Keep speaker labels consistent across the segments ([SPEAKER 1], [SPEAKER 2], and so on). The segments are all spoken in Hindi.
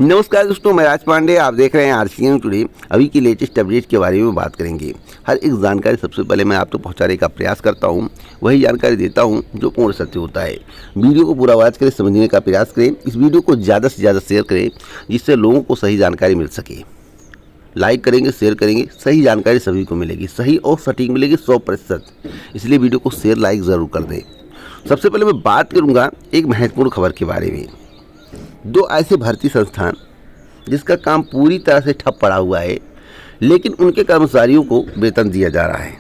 [SPEAKER 1] नमस्कार दोस्तों, मैं राज पांडे। आप देख रहे हैं आरसीएम टुडे। अभी की लेटेस्ट अपडेट के बारे में बात करेंगे। हर एक जानकारी सबसे पहले मैं आप तक पहुंचाने का प्रयास करता हूं, वही जानकारी देता हूं जो पूर्ण सत्य होता है। वीडियो को पूरा आवाज करें, समझने का प्रयास करें। इस वीडियो को ज़्यादा से ज़्यादा शेयर करें जिससे लोगों को सही जानकारी मिल सके। लाइक करेंगे, शेयर करेंगे, सही जानकारी सभी को मिलेगी, सही और सटीक मिलेगी 100%। इसलिए वीडियो को शेयर लाइक ज़रूर कर दें। सबसे पहले मैं बात करूँगा एक महत्वपूर्ण खबर के बारे में। दो ऐसे भर्ती संस्थान जिसका काम पूरी तरह से ठप पड़ा हुआ है, लेकिन उनके कर्मचारियों को वेतन दिया जा रहा है,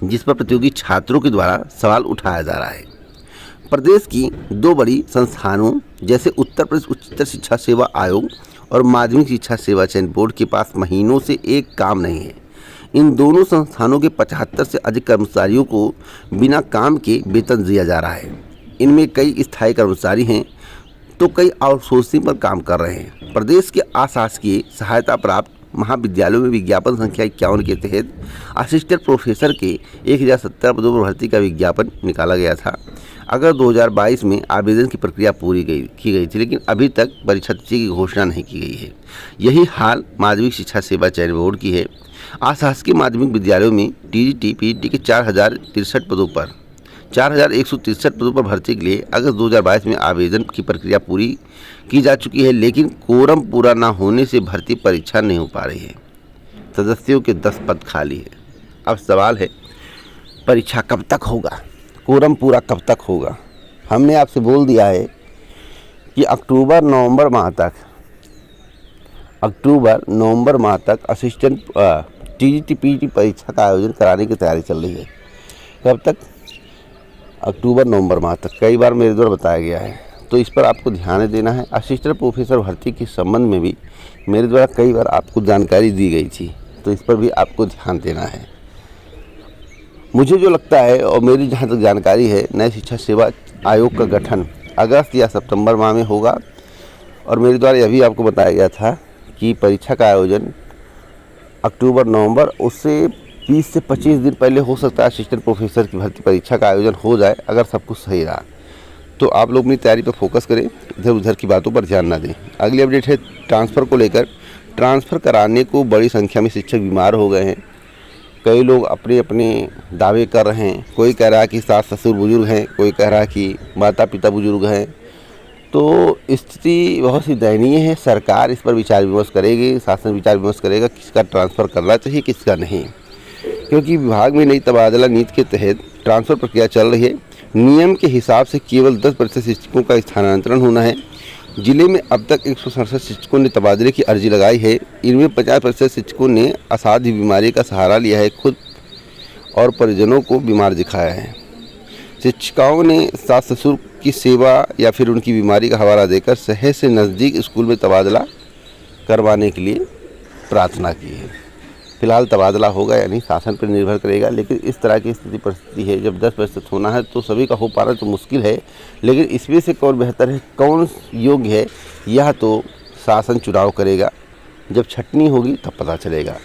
[SPEAKER 1] जिस पर प्रतियोगी छात्रों के द्वारा सवाल उठाया जा रहा है। प्रदेश की दो बड़ी संस्थानों जैसे उत्तर प्रदेश उच्चतर शिक्षा सेवा आयोग और माध्यमिक शिक्षा सेवा चयन बोर्ड के पास महीनों से एक काम नहीं है। इन दोनों संस्थानों के 75 से अधिक कर्मचारियों को बिना काम के वेतन दिया जा रहा है। इनमें कई स्थायी कर्मचारी हैं तो कई आउटसोर्सिंग पर काम कर रहे हैं। प्रदेश के अशासकीय सहायता प्राप्त महाविद्यालयों में विज्ञापन संख्या 51 के तहत असिस्टेंट प्रोफेसर के 1070 पदों पर भर्ती का विज्ञापन निकाला गया था। अगर 2022 में आवेदन की प्रक्रिया की गई थी, लेकिन अभी तक परीक्षा तिथि की घोषणा नहीं की गई है। यही हाल माध्यमिक शिक्षा सेवा चयन बोर्ड की है। अशासकीय माध्यमिक विद्यालयों में टीजीटी पीजीटी के 4163 पदों पर भर्ती के लिए अगस्त 2022 में आवेदन की प्रक्रिया पूरी की जा चुकी है, लेकिन कोरम पूरा न होने से भर्ती परीक्षा नहीं हो पा रही है। सदस्यों के 10 पद खाली है। अब सवाल है, परीक्षा कब तक होगा, कोरम पूरा कब तक होगा? हमने आपसे बोल दिया है कि अक्टूबर नवंबर माह तक असिस्टेंट टीजीटी पीजीटी परीक्षा का आयोजन कराने की तैयारी चल रही है। कब तक? अक्टूबर नवंबर माह तक कई बार मेरे द्वारा बताया गया है, तो इस पर आपको ध्यान देना है। असिस्टेंट प्रोफेसर भर्ती के संबंध में भी मेरे द्वारा कई बार आपको जानकारी दी गई थी, तो इस पर भी आपको ध्यान देना है। मुझे जो लगता है और मेरी जहाँ तक जानकारी है, नए शिक्षा सेवा आयोग का गठन अगस्त या सितंबर माह में होगा। और मेरे द्वारा यह भी आपको बताया गया था कि परीक्षा का आयोजन अक्टूबर नवंबर, उससे 20 से 25 दिन पहले हो सकता है असिस्टेंट प्रोफेसर की भर्ती परीक्षा का आयोजन हो जाए, अगर सब कुछ सही रहा तो। आप लोग अपनी तैयारी पर फोकस करें, इधर उधर की बातों पर ध्यान ना दें। अगली अपडेट है ट्रांसफ़र को लेकर। ट्रांसफ़र कराने को बड़ी संख्या में शिक्षक बीमार हो गए हैं। कई लोग अपने अपने दावे कर रहे हैं। कोई कह रहा है कि सास ससुर बुजुर्ग हैं, कोई कह रहा है कि माता पिता बुजुर्ग हैं। तो स्थिति बहुत सी दयनीय है। सरकार इस पर विचार विमर्श करेगी, शासन विचार विमर्श करेगा किसका ट्रांसफ़र करना चाहिए, किसका नहीं, क्योंकि विभाग में नई तबादला नीति के तहत ट्रांसफ़र प्रक्रिया चल रही है। नियम के हिसाब से केवल 10% शिक्षकों का स्थानांतरण होना है। जिले में अब तक 167 शिक्षकों ने तबादले की अर्जी लगाई है। इनमें 50% शिक्षकों ने असाध्य बीमारी का सहारा लिया है, खुद और परिजनों को बीमार दिखाया है। शिक्षिकाओं ने सास ससुर की सेवा या फिर उनकी बीमारी का हवाला देकर शहर से नज़दीक स्कूल में तबादला करवाने के लिए प्रार्थना की है। फिलहाल तबादला होगा या नहीं शासन पर निर्भर करेगा, लेकिन इस तरह की स्थिति परिस्थिति है। जब 10% होना है तो सभी का हो पाना तो मुश्किल है, लेकिन इसमें से कौन बेहतर है, कौन योग्य है, यह तो शासन चुनाव करेगा। जब छटनी होगी तब पता चलेगा।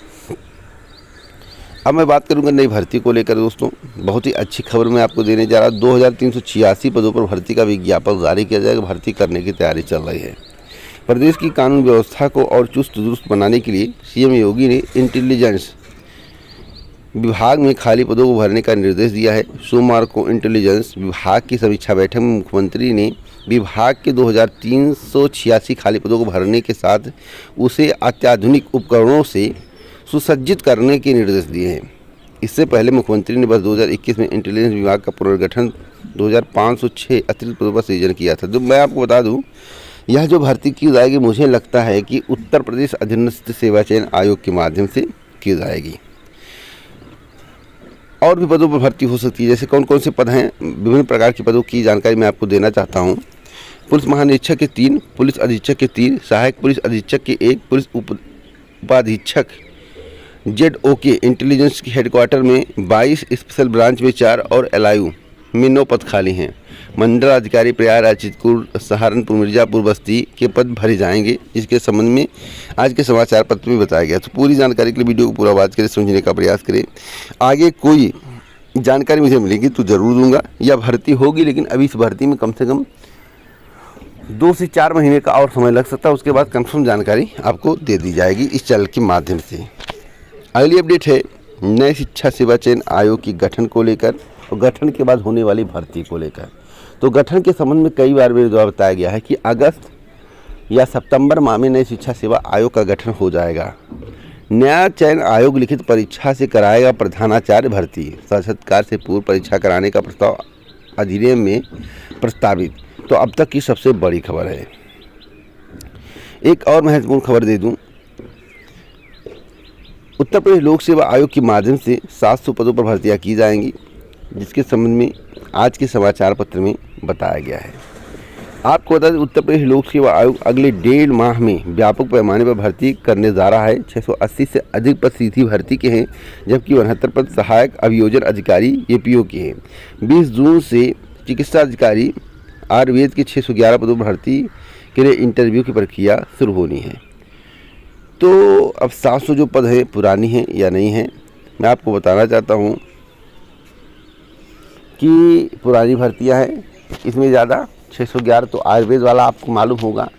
[SPEAKER 1] अब मैं बात करूंगा नई भर्ती को लेकर। दोस्तों, बहुत ही अच्छी खबर मैं आपको देने जा रहा हूँ। 2386 पदों पर भर्ती का विज्ञापन जारी किया जाएगा। भर्ती करने की तैयारी चल रही है। प्रदेश की कानून व्यवस्था को और चुस्त दुरुस्त बनाने के लिए सीएम योगी ने इंटेलिजेंस विभाग में खाली पदों को भरने का निर्देश दिया है। सोमवार को इंटेलिजेंस विभाग की समीक्षा बैठक में मुख्यमंत्री ने विभाग के 2386 खाली पदों को भरने के साथ उसे अत्याधुनिक उपकरणों से सुसज्जित करने के निर्देश दिए हैं। इससे पहले मुख्यमंत्री ने वर्ष 2021 में इंटेलिजेंस विभाग का पुनर्गठन 2506 अतिरिक्त पदों पर सृजन किया था। तो मैं आपको बता दूं, यह जो भर्ती की जाएगी, मुझे लगता है कि उत्तर प्रदेश अधीनस्थ सेवा चयन आयोग के माध्यम से की जाएगी। और भी पदों पर भर्ती हो सकती है। जैसे कौन कौन से पद हैं, विभिन्न प्रकार के पदों की जानकारी मैं आपको देना चाहता हूं। पुलिस महानिरीक्षक के 3, पुलिस अधीक्षक के 3, सहायक पुलिस अधीक्षक के 1, पुलिस उपाधीक्षक ZOK इंटेलिजेंस के हेडक्वार्टर में 22, स्पेशल ब्रांच में 4 और LIU में 9 पद खाली हैं। मंडल अधिकारी प्रयागराज, चित्रकूट, सहारनपुर, मिर्जापुर, बस्ती के पद भरे जाएंगे, जिसके संबंध में आज के समाचार पत्र में बताया गया। तो पूरी जानकारी के लिए वीडियो को पूरा बात करें, समझने का प्रयास करें। आगे कोई जानकारी मुझे मिलेगी तो ज़रूर दूंगा। यह भर्ती होगी, लेकिन अभी इस भर्ती में कम से कम 2 से 4 महीने का और समय लग सकता है। उसके बाद कंफर्म जानकारी आपको दे दी जाएगी इस चैनल के माध्यम से। अगली अपडेट है नए शिक्षा सेवा चयन आयोग की गठन को लेकर और गठन के बाद होने वाली भर्ती को लेकर। तो गठन के संबंध में कई बार मेरे द्वारा बताया गया है कि अगस्त या सितंबर माह में नई शिक्षा सेवा आयोग का गठन हो जाएगा। नया चयन आयोग लिखित परीक्षा से कराएगा प्रधानाचार्य भर्ती। साक्षात्कार से पूर्व परीक्षा कराने का प्रस्ताव अधिनियम में प्रस्तावित। तो अब तक की सबसे बड़ी खबर है। एक और महत्वपूर्ण खबर दे दूं, उत्तर प्रदेश लोक सेवा आयोग के माध्यम से 700 पदों पर भर्तियां की जाएंगी, जिसके संबंध में आज के समाचार पत्र में बताया गया है। आपको बता दें उत्तर प्रदेश लोक सेवा आयोग अगले 1.5 माह में व्यापक पैमाने पर भर्ती करने जा रहा है। 680 से अधिक पद सीधी भर्ती के हैं, जबकि 69 पद सहायक अभियोजन अधिकारी APO के हैं। 20 जून से चिकित्सा अधिकारी आयुर्वेद के 611 पदों पर भर्ती के लिए इंटरव्यू की प्रक्रिया शुरू होनी है। तो अब 700 जो पद हैं पुरानी हैं या नहीं हैं, मैं आपको बताना चाहता हूँ कि पुरानी भर्तियाँ हैं। इसमें ज़्यादा 611 तो आयुर्वेद वाला आपको मालूम होगा।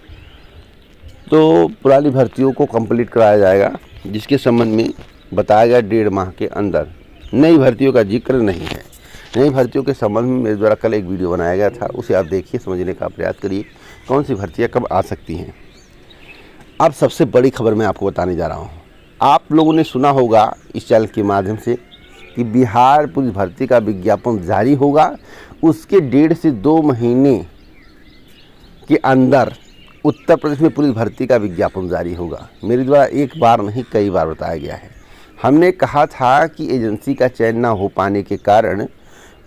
[SPEAKER 1] तो पुरानी भर्तियों को कंप्लीट कराया जाएगा, जिसके संबंध में बताया गया 1.5 माह के अंदर। नई भर्तियों का जिक्र नहीं है। नई भर्तियों के संबंध में मेरे द्वारा कल एक वीडियो बनाया गया था, उसे आप देखिए, समझने का प्रयास करिए कौन सी भर्तियाँ कब आ सकती हैं। अब सबसे बड़ी खबर मैं आपको बताने जा रहा हूँ। आप लोगों ने सुना होगा इस चैनल के माध्यम से कि बिहार पुलिस भर्ती का विज्ञापन जारी होगा। उसके 1.5 से 2 महीने के अंदर उत्तर प्रदेश में पुलिस भर्ती का विज्ञापन जारी होगा। मेरे द्वारा एक बार नहीं कई बार बताया गया है। हमने कहा था कि एजेंसी का चयन न हो पाने के कारण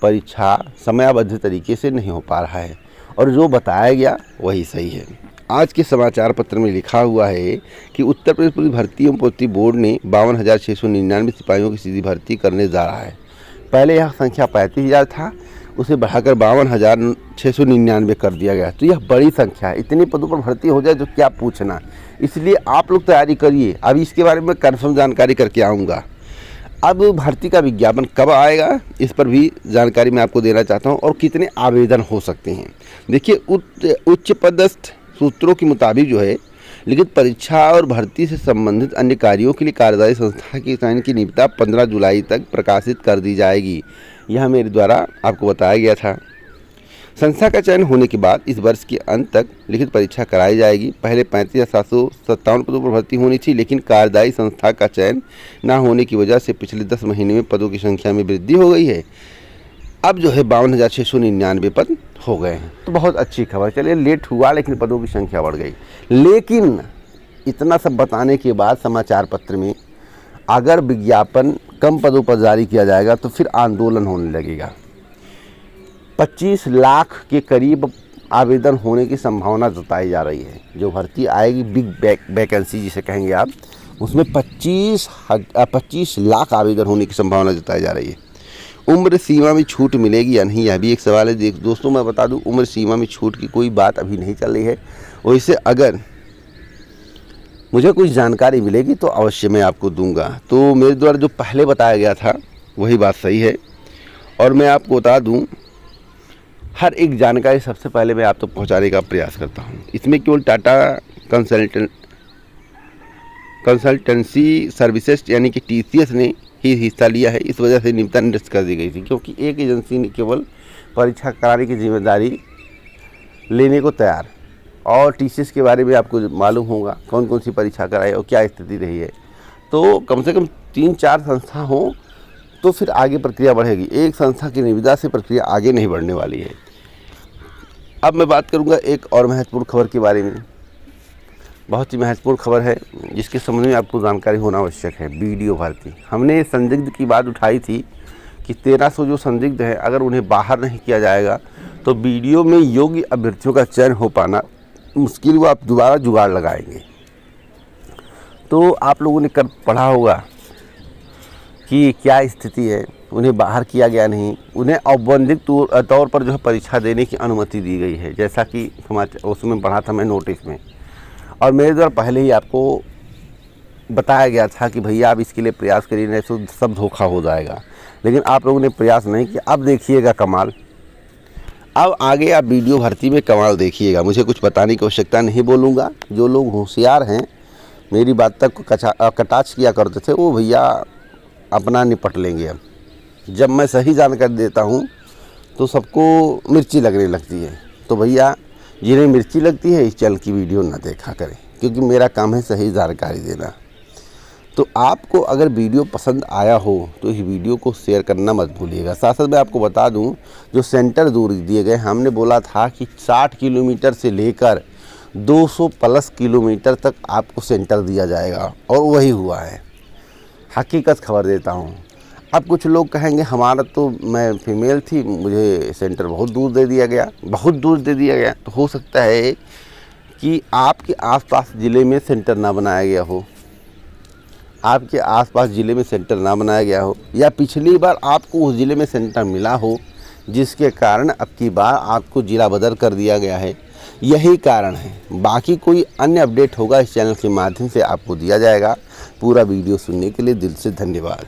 [SPEAKER 1] परीक्षा समयाबद्ध तरीके से नहीं हो पा रहा है, और जो बताया गया वही सही है। आज के समाचार पत्र में लिखा हुआ है कि उत्तर प्रदेश पुलिस भर्ती एवं प्रोन्नति बोर्ड ने 52,699 सिपाहियों की सीधी भर्ती करने जा रहा है। पहले यह संख्या 35,000 था, उसे बढ़ाकर 52,699 कर दिया गया। तो यह बड़ी संख्या है। इतने पदों पर भर्ती हो जाए तो क्या पूछना। इसलिए आप लोग तैयारी करिए। अभी इसके बारे में कन्फर्म जानकारी करके आऊँगा। अब भर्ती का विज्ञापन कब आएगा, इस पर भी जानकारी मैं आपको देना चाहता हूँ, और कितने आवेदन हो सकते हैं। देखिए, उच्च पदस्थ सूत्रों के मुताबिक जो है लिखित परीक्षा और भर्ती से संबंधित अन्य कार्यों के लिए कार्यदायी संस्था के चयन की निविदा 15 जुलाई तक प्रकाशित कर दी जाएगी। यह मेरे द्वारा आपको बताया गया था। संस्था का चयन होने के बाद इस वर्ष के अंत तक लिखित परीक्षा कराई जाएगी। पहले 35,757 पदों पर भर्ती होनी थी, लेकिन कार्यदायी संस्था का चयन न होने की वजह से पिछले 10 महीने में पदों की संख्या में वृद्धि हो गई है। अब जो है 52,699 पद हो गए हैं। तो बहुत अच्छी खबर। चलिए, लेट हुआ लेकिन पदों की संख्या बढ़ गई। लेकिन इतना सब बताने के बाद समाचार पत्र में अगर विज्ञापन कम पदों पर जारी किया जाएगा तो फिर आंदोलन होने लगेगा। 25 लाख के करीब आवेदन होने की संभावना जताई जा रही है। जो भर्ती आएगी बिग वैकेंसी जिसे कहेंगे आप, उसमें 25 लाख आवेदन होने की संभावना जताई जा रही है। उम्र सीमा में छूट मिलेगी या नहीं, यह भी एक सवाल है। दोस्तों, मैं बता दूं, उम्र सीमा में छूट की कोई बात अभी नहीं चल रही है। वैसे अगर मुझे कुछ जानकारी मिलेगी तो अवश्य मैं आपको दूंगा। तो मेरे द्वारा जो पहले बताया गया था वही बात सही है। और मैं आपको बता दूं, हर एक जानकारी सबसे पहले मैं आप तक पहुंचाने का प्रयास करता हूं। इसमें केवल टाटा कंसल्टेंसी सर्विसेज यानी कि TCS ने ही हिस्सा लिया है। इस वजह से निविदा निरस्त कर दी गई थी, क्योंकि एक एजेंसी ने केवल परीक्षा कराने की जिम्मेदारी लेने को तैयार। और TCS के बारे में आपको मालूम होगा कौन कौन सी परीक्षा कराई और क्या स्थिति रही है। तो कम से कम 3-4 संस्था हो तो फिर आगे प्रक्रिया बढ़ेगी। एक संस्था की निविदा से प्रक्रिया आगे नहीं बढ़ने वाली है। अब मैं बात करूंगा एक और महत्वपूर्ण खबर के बारे में। बहुत ही महत्वपूर्ण खबर है, जिसके संबंध में आपको जानकारी होना आवश्यक है। BDO भर्ती, हमने संदिग्ध की बात उठाई थी कि 1300 जो संदिग्ध हैं, अगर उन्हें बाहर नहीं किया जाएगा तो BDO में योग्य अभ्यर्थियों का चयन हो पाना मुश्किल हुआ। आप दोबारा जुगाड़ लगाएंगे। तो आप लोगों ने कर पढ़ा होगा कि क्या स्थिति है। उन्हें बाहर किया गया नहीं, उन्हें औपबंधिक तौर पर जो है परीक्षा देने की अनुमति दी गई है, जैसा कि उसमें पढ़ा था मैं नोटिस में। और मेरे द्वारा पहले ही आपको बताया गया था कि भैया आप इसके लिए प्रयास करिए, नहीं तो सब धोखा हो जाएगा। लेकिन आप लोगों ने प्रयास नहीं किया। अब देखिएगा कमाल। अब आगे आप वीडियो भर्ती में कमाल देखिएगा। मुझे कुछ बताने की आवश्यकता नहीं, बोलूँगा। जो लोग होशियार हैं, मेरी बात तक कटाक्ष किया करते थे, वो भैया अपना निपट लेंगे। अब जब मैं सही जानकारी देता हूँ तो सबको मिर्ची लगने लगती है। तो भैया जिन्हें मिर्ची लगती है इस चैनल की वीडियो ना देखा करें, क्योंकि मेरा काम है सही जानकारी देना। तो आपको अगर वीडियो पसंद आया हो तो इस वीडियो को शेयर करना मत भूलिएगा। साथ साथ मैं आपको बता दूं, जो सेंटर दूर दिए गए, हमने बोला था कि 60 किलोमीटर से लेकर 200 प्लस किलोमीटर तक आपको सेंटर दिया जाएगा, और वही हुआ है। हकीकत खबर देता हूं। अब कुछ लोग कहेंगे हमारा तो, मैं फीमेल थी, मुझे सेंटर बहुत दूर दे दिया गया, बहुत दूर दे दिया गया। तो हो सकता है कि आपके आसपास ज़िले में सेंटर ना बनाया गया हो, आपके आसपास ज़िले में सेंटर ना बनाया गया हो, या पिछली बार आपको उस ज़िले में सेंटर मिला हो, जिसके कारण अब की बार आपको ज़िला बदल कर दिया गया है। यही कारण है। बाकी कोई अन्य अपडेट होगा इस चैनल के माध्यम से आपको दिया जाएगा। पूरा वीडियो सुनने के लिए दिल से धन्यवाद।